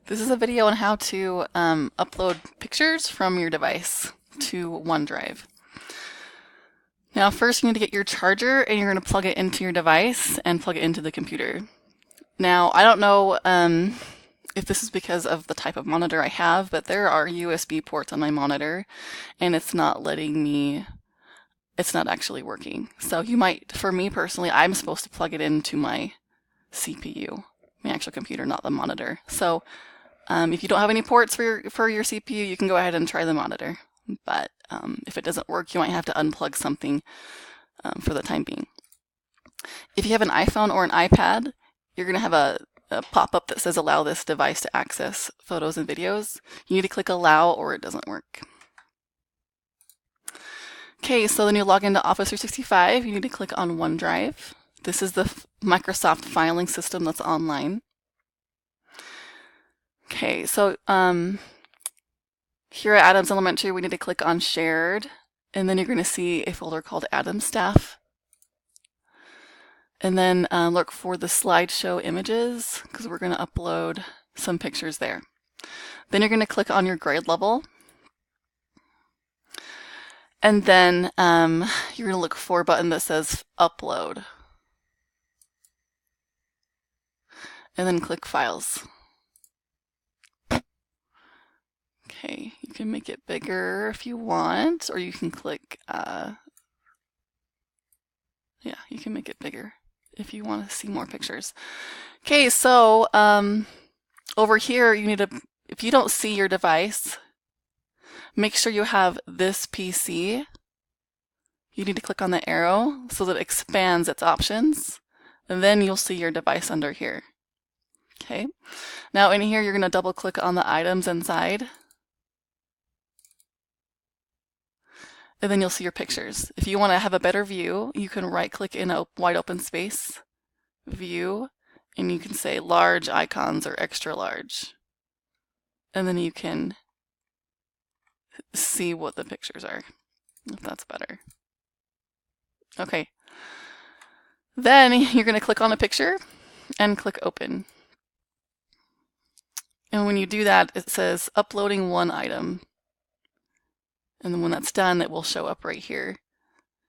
This is a video on how to upload pictures from your device to OneDrive. Now first you need to get your charger and you're going to plug it into your device and plug it into the computer. Now I don't know if this is because of the type of monitor I have, but there are USB ports on my monitor and it's not actually working. So you might, for me personally, I'm supposed to plug it into my CPU, my actual computer, not the monitor. So if you don't have any ports for your CPU, you can go ahead and try the monitor. But if it doesn't work, you might have to unplug something for the time being. If you have an iPhone or an iPad, you're going to have a pop-up that says allow this device to access photos and videos. You need to click allow or it doesn't work. Okay, so then you log into Office 365. You need to click on OneDrive. This is the Microsoft filing system that's online. Okay, so here at Adams Elementary, we need to click on Shared, and then you're going to see a folder called Elem Staff. And then look for the slideshow images, because we're going to upload some pictures there. Then you're going to click on your grade level. And then you're going to look for a button that says Upload. And then click Files. Okay, you can make it bigger if you want, or you can click, yeah, you can make it bigger if you want to see more pictures. Okay, so over here, you need to, if you don't see your device, make sure you have this PC. You need to click on the arrow so that it expands its options, and then you'll see your device under here. Okay, now in here, you're going to double click on the items inside. And then you'll see your pictures. If you want to have a better view, you can right click in a wide open space, view, and you can say large icons or extra large. And then you can see what the pictures are, if that's better. Okay. Then you're going to click on a picture and click open. And when you do that, it says uploading one item. And then when that's done, it will show up right here.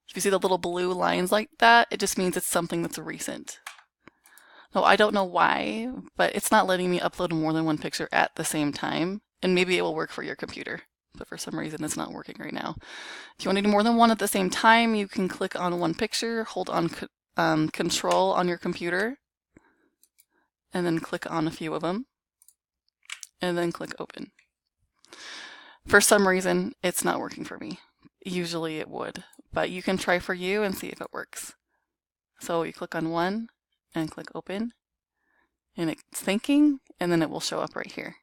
If you see the little blue lines like that, it just means it's something that's recent. Now, I don't know why, but it's not letting me upload more than one picture at the same time. And maybe it will work for your computer, but for some reason it's not working right now. If you want to do more than one at the same time, you can click on one picture, hold on Control on your computer, and then click on a few of them, and then click Open. For some reason, it's not working for me. Usually it would, but you can try for you and see if it works. So you click on one and click open, and it's thinking, and then it will show up right here.